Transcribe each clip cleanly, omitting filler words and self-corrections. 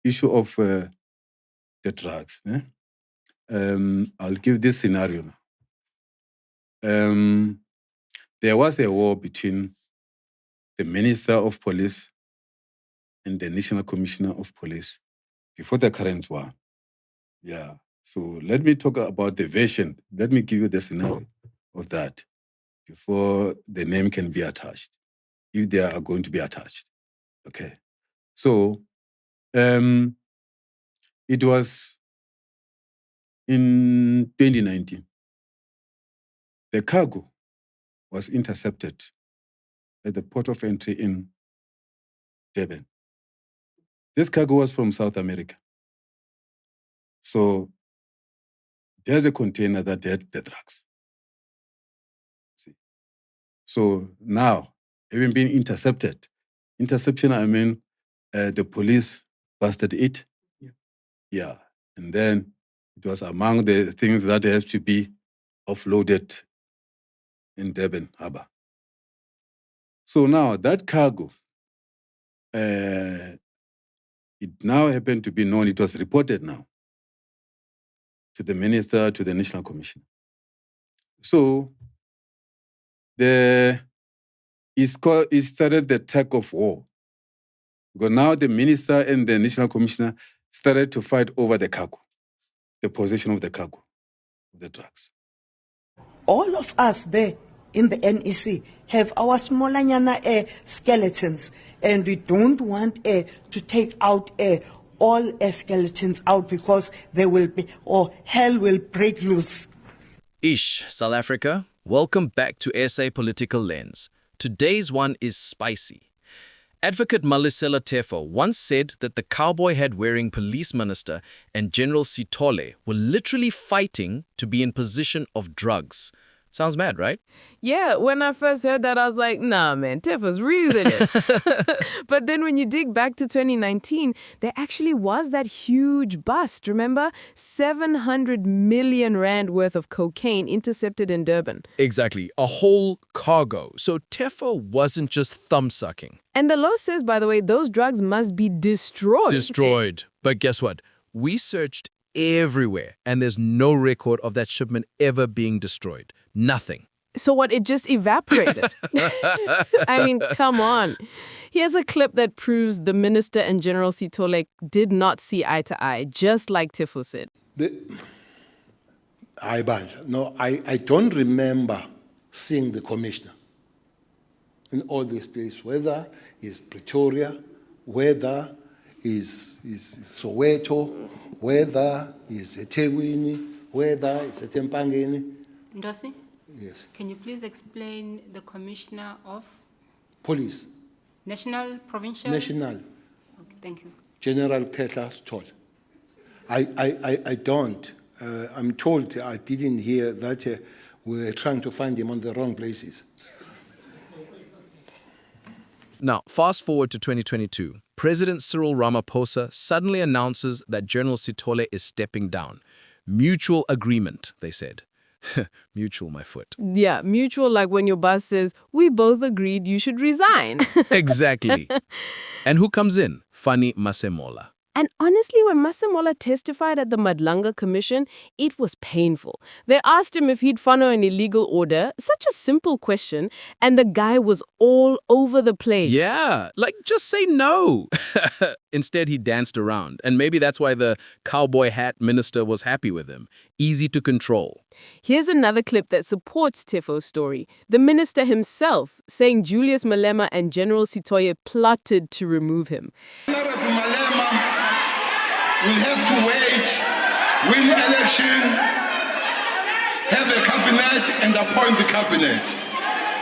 issue of the drugs. I'll give this scenario now. There was a war between the Minister of Police and the National Commissioner of Police before the current one. Yeah. So let me talk about the version. Let me give you the scenario of that before the name can be attached, if they are going to be attached. Okay. So it was in 2019. The cargo was intercepted at the port of entry in Durban. This cargo was from South America. So there's a container that had the drugs. See. So now, having been intercepted, interception, I mean, the police busted it. Yeah. And then it was among the things that have to be offloaded in Durban Harbour. So now that cargo, it now happened to be known, it was reported now to the minister, to the National Commission. So it started the tug of war. Because now the minister and the National Commissioner started to fight over the cargo, the possession of the cargo, the drugs. All of us there in the NEC have our smallanyana skeletons, and we don't want to take out all skeletons out, because there will be, or hell will break loose. Ish, South Africa, welcome back to SA Political Lens. Today's one is spicy. Advocate Malisela Tefo once said that the cowboy hat-wearing police minister and General Sithole were literally fighting to be in possession of drugs. Sounds mad, right? Yeah, when I first heard that, I was like, nah, man, Tefo's reusing it. But then when you dig back to 2019, there actually was that huge bust, remember? 700 million rand worth of cocaine intercepted in Durban. Exactly, a whole cargo. So Tefo wasn't just thumb-sucking. And the law says, by the way, those drugs must be destroyed. Destroyed. But guess what? We searched everywhere, and there's no record of that shipment ever being destroyed. Nothing. So what, it just evaporated? I mean, come on. Here's a clip that proves the minister and General Sithole did not see eye to eye, just like Tefo said. I don't remember seeing the commissioner in all these places, whether it's Pretoria, whether it's Soweto, whether it's eThekwini, whether it's eTempangeni. Ndosi? Yes. Can you please explain the Commissioner of Police? National, Provincial? National. Okay, thank you. General Ketla Sithole. I don't. I'm told I didn't hear that we were trying to find him on the wrong places. Now, fast forward to 2022. President Cyril Ramaphosa suddenly announces that General Sithole is stepping down. Mutual agreement, they said. Mutual, my foot. Yeah, mutual, like when your boss says, we both agreed you should resign. Exactly. And who comes in? Fanny Masemola. And honestly, when Masemola testified at the Madlanga Commission, it was painful. They asked him if he'd follow an illegal order, such a simple question, and the guy was all over the place. Yeah, like just say no. Instead, he danced around. And maybe that's why the cowboy hat minister was happy with him. Easy to control. Here's another clip that supports Tefo's story. The minister himself saying Julius Malema and General Sithole plotted to remove him. Honorable Malema will have to wait, win the election, have a cabinet and appoint the cabinet.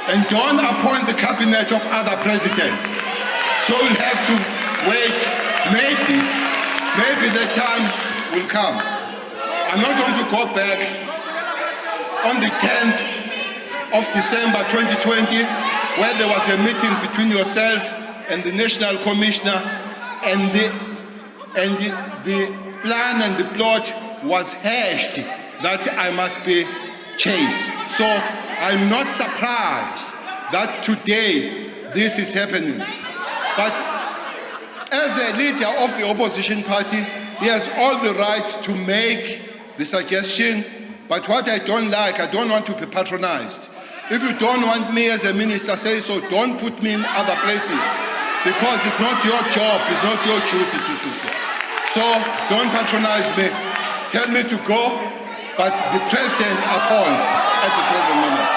And don't appoint the cabinet of other presidents. So we'll have to wait, maybe the time will come. I'm not going to go back on the 10th of December 2020, where there was a meeting between yourself and the National Commissioner, and the plan and the plot was hashed that I must be chased. So I'm not surprised that today this is happening. But As a leader of the opposition party, he has all the right to make the suggestion, but what I don't want to be patronized. If you don't want me as a minister, say so. Don't put me in other places, because it's not your job, it's not your duty to do so. So don't patronize me. Tell me to go, but the president appoints at the present moment.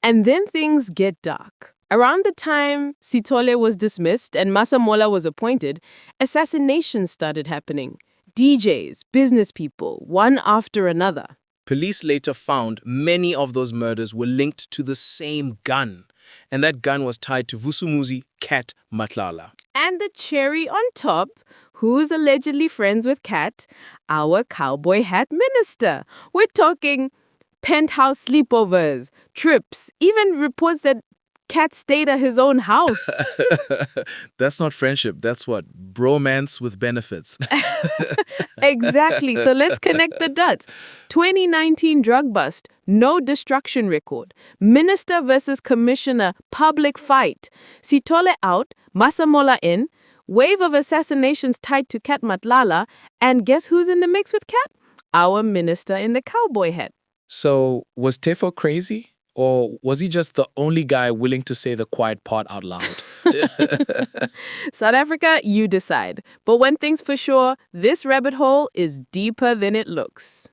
And then things get dark. Around the time Sithole was dismissed and Masemola was appointed, assassinations started happening. DJs, business people, one after another. Police later found many of those murders were linked to the same gun, and that gun was tied to Vusumuzi Cat Matlala. And the cherry on top, who's allegedly friends with Cat, our cowboy hat minister. We're talking penthouse sleepovers, trips, even reports that Cat stayed at his own house. That's not friendship. That's what? Bromance with benefits. Exactly. So let's connect the dots. 2019 drug bust, no destruction record. Minister versus commissioner, public fight. Sithole out, Masemola in, wave of assassinations tied to Cat Matlala, and guess who's in the mix with Cat? Our minister in the cowboy hat. So, was Tefo crazy? Or was he just the only guy willing to say the quiet part out loud? South Africa, you decide. But one thing's for sure, this rabbit hole is deeper than it looks.